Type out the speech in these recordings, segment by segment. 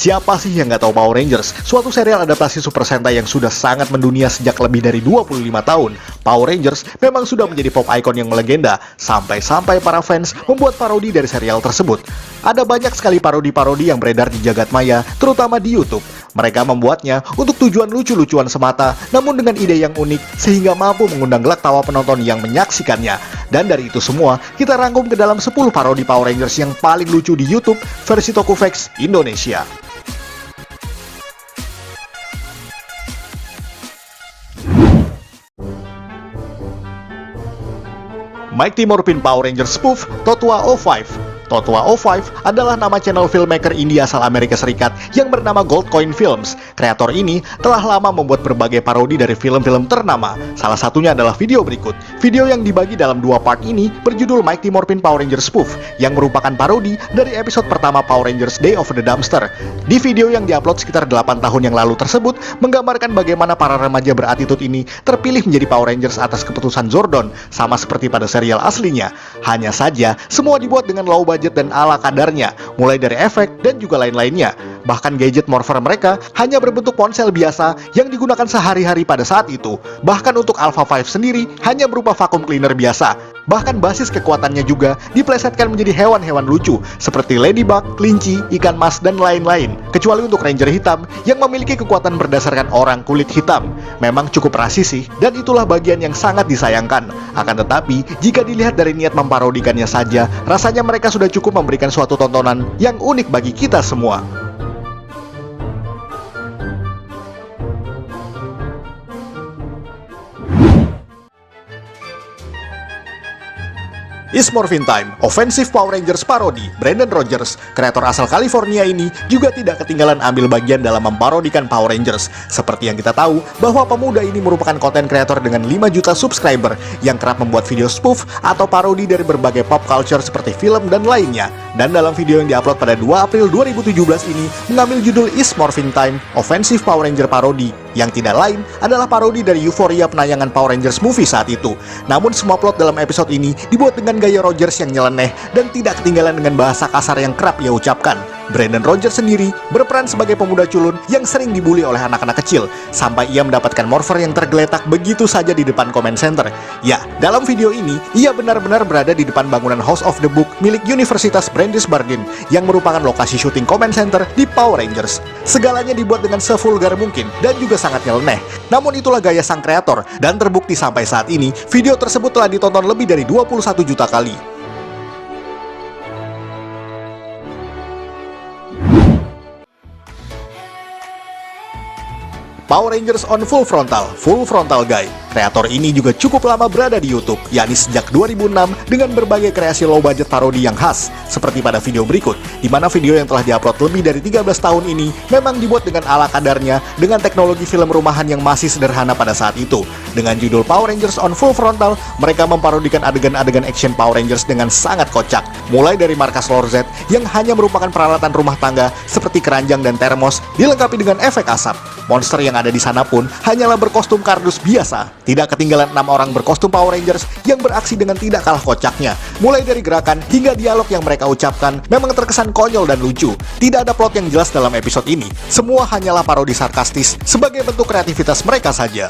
Siapa sih yang nggak tahu Power Rangers? Suatu serial adaptasi Super Sentai yang sudah sangat mendunia sejak lebih dari 25 tahun. Power Rangers memang sudah menjadi pop icon yang melegenda, sampai-sampai para fans membuat parodi dari serial tersebut. Ada banyak sekali parodi-parodi yang beredar di jagat maya, terutama di YouTube. Mereka membuatnya untuk tujuan lucu-lucuan semata, namun dengan ide yang unik, sehingga mampu mengundang gelak tawa penonton yang menyaksikannya. Dan dari itu semua, kita rangkum ke dalam 10 parodi Power Rangers yang paling lucu di YouTube versi Tokufex Indonesia. Mighty Morphin Power Rangers Spoof Totua 05. Totua 05 adalah nama channel filmmaker India asal Amerika Serikat yang bernama Gold Coin Films. Kreator ini telah lama membuat berbagai parodi dari film-film ternama. Salah satunya adalah video berikut. Video yang dibagi dalam 2 part ini berjudul Mighty Morphin Power Rangers Spoof, yang merupakan parodi dari episode pertama Power Rangers Day of the Dumpster. Di video yang diupload sekitar 8 tahun yang lalu tersebut, menggambarkan bagaimana para remaja beratitude ini terpilih menjadi Power Rangers atas keputusan Zordon, sama seperti pada serial aslinya. Hanya saja, semua dibuat dengan low budget dan ala kadarnya, mulai dari efek dan juga lain-lainnya. Bahkan gadget morpher mereka hanya berbentuk ponsel biasa yang digunakan sehari-hari pada saat itu. Bahkan untuk Alpha 5 sendiri hanya berupa vacuum cleaner biasa. Bahkan basis kekuatannya juga diplesetkan menjadi hewan-hewan lucu seperti ladybug, kelinci, ikan mas, dan lain-lain. Kecuali untuk Ranger hitam yang memiliki kekuatan berdasarkan orang kulit hitam. Memang cukup rasis sih, dan itulah bagian yang sangat disayangkan. Akan tetapi, jika dilihat dari niat memparodikannya saja, rasanya mereka sudah cukup memberikan suatu tontonan yang unik bagi kita semua. It's Morphin Time, Offensive Power Rangers parodi. Brandon Rogers, kreator asal California ini, juga tidak ketinggalan ambil bagian dalam memparodikan Power Rangers. Seperti yang kita tahu, bahwa pemuda ini merupakan konten kreator dengan 5 juta subscriber yang kerap membuat video spoof atau parodi dari berbagai pop culture seperti film dan lainnya. Dan dalam video yang diupload pada 2 April 2017 ini, mengambil judul It's Morphin Time, Offensive Power Ranger parodi, yang tidak lain adalah parodi dari euforia penayangan Power Rangers movie saat itu. Namun semua plot dalam episode ini dibuat dengan gaya Rogers yang nyeleneh dan tidak ketinggalan dengan bahasa kasar yang kerap ia ucapkan. Brandon Rogers sendiri berperan sebagai pemuda culun yang sering dibully oleh anak-anak kecil, sampai ia mendapatkan morpher yang tergeletak begitu saja di depan comment center. Ya, dalam video ini, ia benar-benar berada di depan bangunan House of the Book milik Universitas Brandisburg yang merupakan lokasi syuting comment center di Power Rangers. Segalanya dibuat dengan sevulgar mungkin dan juga sangat nyeleneh. Namun itulah gaya sang kreator, dan terbukti sampai saat ini, video tersebut telah ditonton lebih dari 21 juta kali. Power Rangers on Full Frontal Guy. Kreator ini juga cukup lama berada di YouTube, yakni sejak 2006 dengan berbagai kreasi low budget parodi yang khas, seperti pada video berikut, di mana video yang telah diupload lebih dari 13 tahun ini memang dibuat dengan ala kadarnya dengan teknologi film rumahan yang masih sederhana pada saat itu. Dengan judul Power Rangers on Full Frontal, mereka memparodikan adegan-adegan action Power Rangers dengan sangat kocak, mulai dari markas Lorzed yang hanya merupakan peralatan rumah tangga seperti keranjang dan termos, dilengkapi dengan efek asap. Monster yang ada di sana pun hanyalah berkostum kardus biasa. Tidak ketinggalan 6 orang berkostum Power Rangers yang beraksi dengan tidak kalah kocaknya. Mulai dari gerakan hingga dialog yang mereka ucapkan memang terkesan konyol dan lucu. Tidak ada plot yang jelas dalam episode ini. Semua hanyalah parodi sarkastis sebagai bentuk kreativitas mereka saja.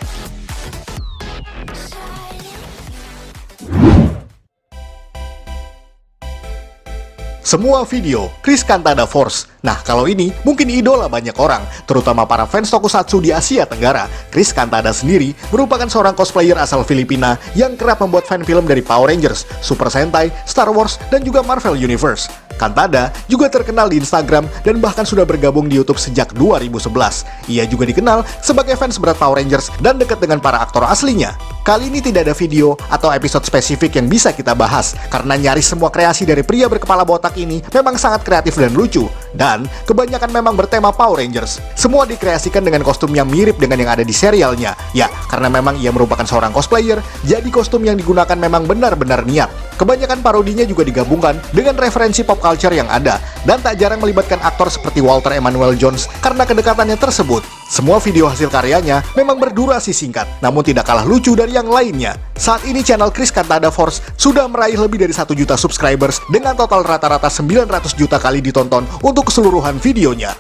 Semua video Chris Cantada Force. Nah, kalau ini mungkin idola banyak orang, terutama para fans tokusatsu di Asia Tenggara. Chris Cantada sendiri merupakan seorang cosplayer asal Filipina yang kerap membuat fan film dari Power Rangers, Super Sentai, Star Wars, dan juga Marvel Universe. Cantada juga terkenal di Instagram dan bahkan sudah bergabung di YouTube sejak 2011. Ia juga dikenal sebagai fans berat Power Rangers dan dekat dengan para aktor aslinya. Kali ini tidak ada video atau episode spesifik yang bisa kita bahas, karena nyaris semua kreasi dari pria berkepala botak ini memang sangat kreatif dan lucu, dan kebanyakan memang bertema Power Rangers. Semua dikreasikan dengan kostum yang mirip dengan yang ada di serialnya. Ya, karena memang ia merupakan seorang cosplayer, jadi kostum yang digunakan memang benar-benar niat. Kebanyakan parodinya juga digabungkan dengan referensi pop culture yang ada, dan tak jarang melibatkan aktor seperti Walter Emmanuel Jones karena kedekatannya tersebut. Semua video hasil karyanya memang berdurasi singkat, namun tidak kalah lucu dari yang lainnya. Saat ini channel Chris Cantada Force sudah meraih lebih dari 1 juta subscribers dengan total rata-rata 900 juta kali ditonton untuk keseluruhan videonya.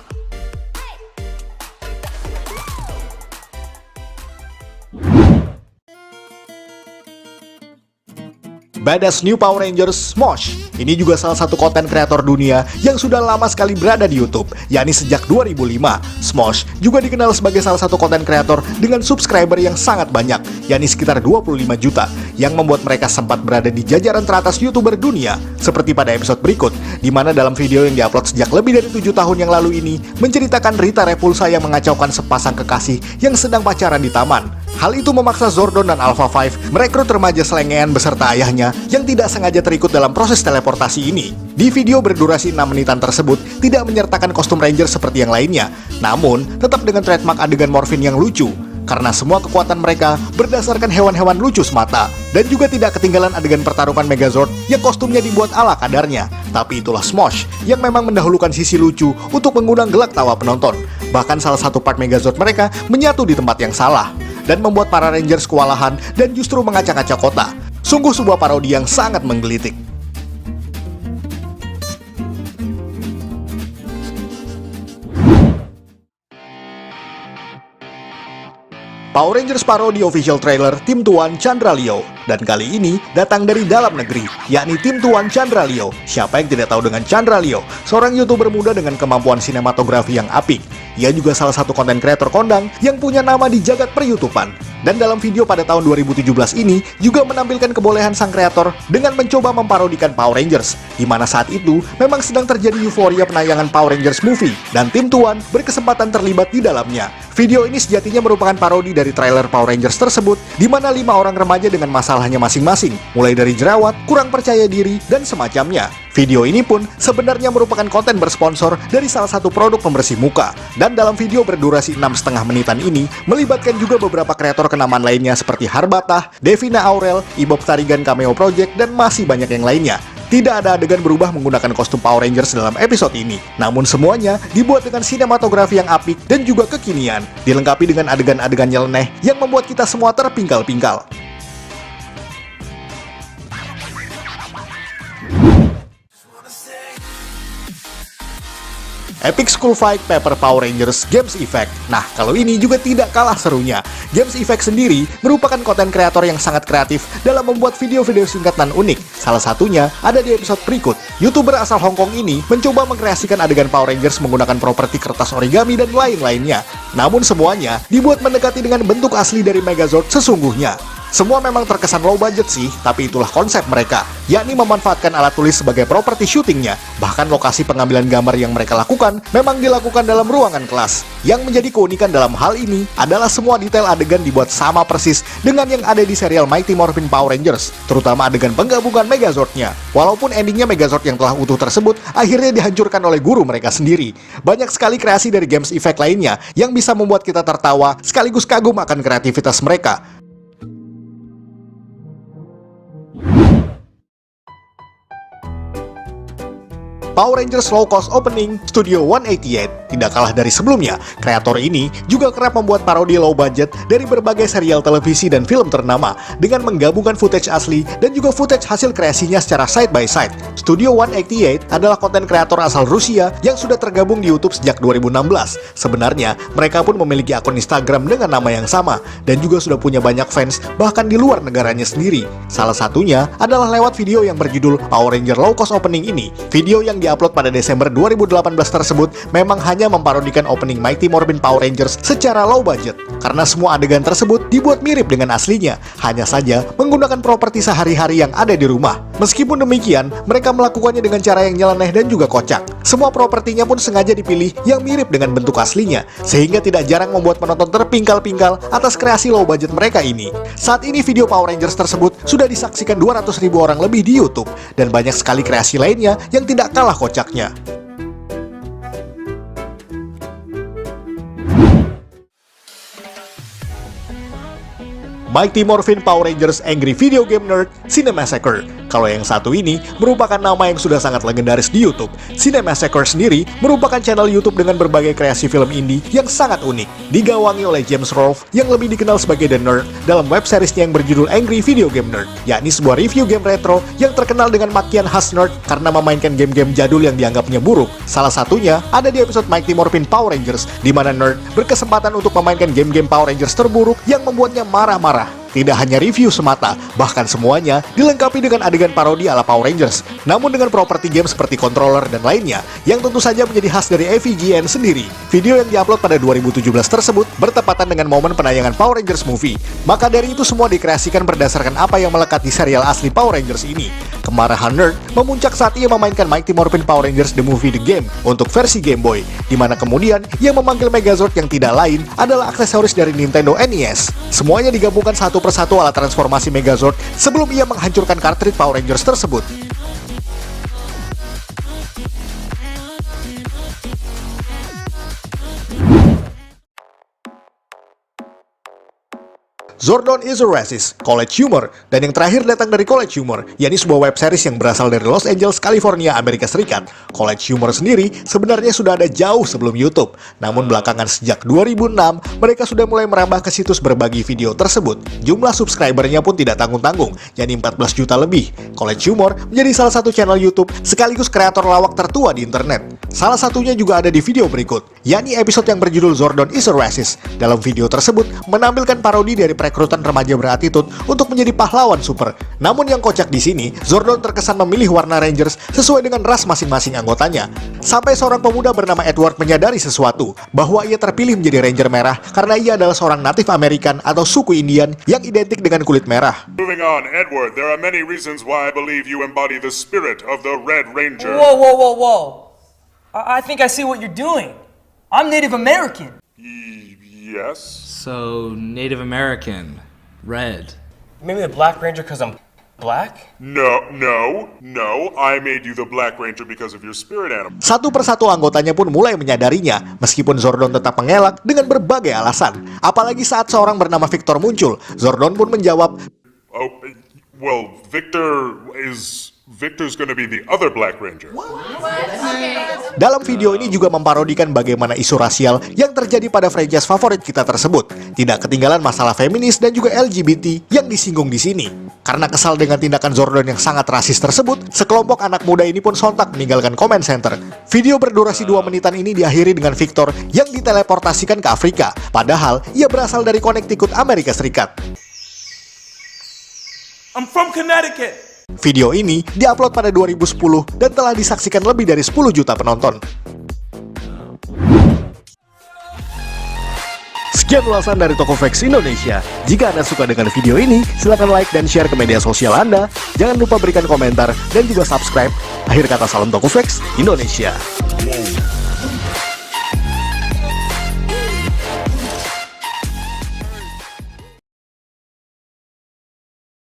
Badass New Power Rangers Smosh. Ini juga salah satu konten kreator dunia yang sudah lama sekali berada di YouTube, yakni sejak 2005. Smosh juga dikenal sebagai salah satu konten kreator dengan subscriber yang sangat banyak, yakni sekitar 25 juta, yang membuat mereka sempat berada di jajaran teratas YouTuber dunia, seperti pada episode berikut, di mana dalam video yang diupload sejak lebih dari 7 tahun yang lalu ini, menceritakan Rita Repulsa yang mengacaukan sepasang kekasih yang sedang pacaran di taman. Hal itu memaksa Zordon dan Alpha 5 merekrut remaja selengean beserta ayahnya yang tidak sengaja terikut dalam proses teleportasi ini. Di video berdurasi 6 menitan tersebut tidak menyertakan kostum Ranger seperti yang lainnya, namun tetap dengan trademark adegan morfin yang lucu, karena semua kekuatan mereka berdasarkan hewan-hewan lucu semata. Dan juga tidak ketinggalan adegan pertarungan Megazord yang kostumnya dibuat ala kadarnya. Tapi itulah Smosh yang memang mendahulukan sisi lucu untuk mengundang gelak tawa penonton. Bahkan salah satu part Megazord mereka menyatu di tempat yang salah dan membuat para Rangers kewalahan dan justru mengacak-acak kota. Sungguh sebuah parodi yang sangat menggelitik. Power Rangers Parody Official Trailer Tim Tuan Chandra Leo. Dan kali ini datang dari dalam negeri, yakni Tim Tuan Chandra Leo. Siapa yang tidak tahu dengan Chandra Leo? Seorang YouTuber muda dengan kemampuan sinematografi yang apik. Ia juga salah satu konten kreator kondang yang punya nama di jagat per-YouTubean. Dan dalam video pada tahun 2017 ini juga menampilkan kebolehan sang kreator dengan mencoba memparodikan Power Rangers, di mana saat itu memang sedang terjadi euforia penayangan Power Rangers movie, dan Tim Tuan berkesempatan terlibat di dalamnya. Video ini sejatinya merupakan parodi dari trailer Power Rangers tersebut, di mana 5 orang remaja dengan masalahnya masing-masing, mulai dari jerawat, kurang percaya diri, dan semacamnya. Video ini pun sebenarnya merupakan konten bersponsor dari salah satu produk pembersih muka. Dan dalam video berdurasi 6,5 menitan ini, melibatkan juga beberapa kreator kenamaan lainnya seperti Harbatah, Devina Aurel, Ibob Tarigan Cameo Project, dan masih banyak yang lainnya. Tidak ada adegan berubah menggunakan kostum Power Rangers dalam episode ini. Namun semuanya dibuat dengan sinematografi yang apik dan juga kekinian, dilengkapi dengan adegan-adegan nyeleneh yang membuat kita semua terpingkal-pingkal. Epic School Fight Paper Power Rangers Games Effect. Nah, kalau ini juga tidak kalah serunya. Games Effect sendiri merupakan konten kreator yang sangat kreatif dalam membuat video-video singkat dan unik. Salah satunya ada di episode berikut. YouTuber asal Hong Kong ini mencoba mengkreasikan adegan Power Rangers menggunakan properti kertas origami dan lain-lainnya. Namun semuanya dibuat mendekati dengan bentuk asli dari Megazord sesungguhnya. Semua memang terkesan low budget sih, tapi itulah konsep mereka, yakni memanfaatkan alat tulis sebagai properti syutingnya. Bahkan lokasi pengambilan gambar yang mereka lakukan memang dilakukan dalam ruangan kelas. Yang menjadi keunikan dalam hal ini adalah semua detail adegan dibuat sama persis dengan yang ada di serial Mighty Morphin Power Rangers, terutama adegan penggabungan Megazord-nya. Walaupun endingnya Megazord yang telah utuh tersebut akhirnya dihancurkan oleh guru mereka sendiri. Banyak sekali kreasi dari Games Effect lainnya yang bisa membuat kita tertawa sekaligus kagum akan kreativitas mereka. Power Rangers Low Cost Opening Studio 188. Tidak kalah dari sebelumnya, kreator ini juga kerap membuat parodi low budget dari berbagai serial televisi dan film ternama dengan menggabungkan footage asli dan juga footage hasil kreasinya secara side by side. Studio 188 adalah konten kreator asal Rusia yang sudah tergabung di YouTube sejak 2016. Sebenarnya, mereka pun memiliki akun Instagram dengan nama yang sama dan juga sudah punya banyak fans bahkan di luar negaranya sendiri. Salah satunya adalah lewat video yang berjudul Power Ranger Low Cost Opening ini. Video yang diupload pada Desember 2018 tersebut memang hanya memparodikan opening Mighty Morphin Power Rangers secara low budget, karena semua adegan tersebut dibuat mirip dengan aslinya, hanya saja menggunakan properti sehari-hari yang ada di rumah. Meskipun demikian, mereka melakukannya dengan cara yang nyeleneh dan juga kocak. Semua propertinya pun sengaja dipilih yang mirip dengan bentuk aslinya, sehingga tidak jarang membuat penonton terpingkal-pingkal atas kreasi low budget mereka ini. Saat ini video Power Rangers tersebut sudah disaksikan 200.000 orang lebih di YouTube, dan banyak sekali kreasi lainnya yang tidak kalah kocaknya. Mighty Morphin Power Rangers Angry Video Game Nerd Cinemassacre. Kalau yang satu ini merupakan nama yang sudah sangat legendaris di YouTube. Cinemassacre sendiri merupakan channel YouTube dengan berbagai kreasi film indie yang sangat unik, digawangi oleh James Rolfe yang lebih dikenal sebagai The Nerd dalam web seriesnya yang berjudul Angry Video Game Nerd, yakni sebuah review game retro yang terkenal dengan makian khas nerd karena memainkan game-game jadul yang dianggapnya buruk. Salah satunya ada di episode Mighty Morphin Power Rangers, di mana Nerd berkesempatan untuk memainkan game-game Power Rangers terburuk yang membuatnya marah-marah. tidak hanya review semata, bahkan semuanya dilengkapi dengan adegan parodi ala Power Rangers, namun dengan properti game seperti controller dan lainnya, yang tentu saja menjadi khas dari AVGN sendiri. Video yang diupload pada 2017 tersebut bertepatan dengan momen penayangan Power Rangers movie. Maka dari itu semua dikreasikan berdasarkan apa yang melekat di serial asli Power Rangers ini. Kemarahan nerd memuncak saat ia memainkan Mighty Morphin Power Rangers The Movie The Game untuk versi Game Boy, di mana kemudian ia memanggil Megazord yang tidak lain adalah aksesoris dari Nintendo NES. Semuanya digabungkan satu persatu alat transformasi Megazord sebelum ia menghancurkan kartrid Power Rangers tersebut. Zordon is a Racist, College Humor, dan yang terakhir datang dari College Humor, yakni sebuah web series yang berasal dari Los Angeles, California, Amerika Serikat. College Humor sendiri sebenarnya sudah ada jauh sebelum YouTube, namun belakangan sejak 2006, mereka sudah mulai merambah ke situs berbagi video tersebut. Jumlah subscribernya pun tidak tanggung-tanggung, yakni 14 juta lebih. College Humor menjadi salah satu channel YouTube sekaligus kreator lawak tertua di internet. Salah satunya juga ada di video berikut, yakni episode yang berjudul Zordon is a Racist. Dalam video tersebut menampilkan parodi dari perekrutan remaja beratitude untuk menjadi pahlawan super. Namun yang kocak di sini, Zordon terkesan memilih warna Rangers sesuai dengan ras masing-masing anggotanya. Sampai seorang pemuda bernama Edward menyadari sesuatu, bahwa ia terpilih menjadi Ranger merah karena ia adalah seorang Native American atau suku Indian yang identik dengan kulit merah. Moving on, Edward, there are many reasons why I believe you embody the spirit of the Red Ranger. Whoa, whoa, whoa, whoa. I think I see what you're doing. I'm Native American. Yes? So, Native American, red. Maybe the Black Ranger because I'm black? No. I made you the Black Ranger because of your spirit animal. Satu persatu anggotanya pun mulai menyadarinya, meskipun Zordon tetap mengelak dengan berbagai alasan. Apalagi saat seorang bernama Victor muncul, Zordon pun menjawab, Oh, well, Victor's gonna be the other Black Ranger. dalam video ini juga memparodikan bagaimana isu rasial yang terjadi pada franchise favorit kita tersebut. Tidak ketinggalan masalah feminis dan juga LGBT yang disinggung di sini. Karena kesal dengan tindakan Zordon yang sangat rasis tersebut, sekelompok anak muda ini pun sontak meninggalkan comment center. Video berdurasi 2 menitan ini diakhiri dengan Victor yang diteleportasikan ke Afrika, padahal ia berasal dari Connecticut, Amerika Serikat. I'm from Connecticut. Video ini diupload pada 2010 dan telah disaksikan lebih dari 10 juta penonton. Sekian ulasan dari Tokofax Indonesia. Jika Anda suka dengan video ini, silakan like dan share ke media sosial Anda. Jangan lupa berikan komentar dan juga subscribe. Akhir kata, salam Tokofax Indonesia.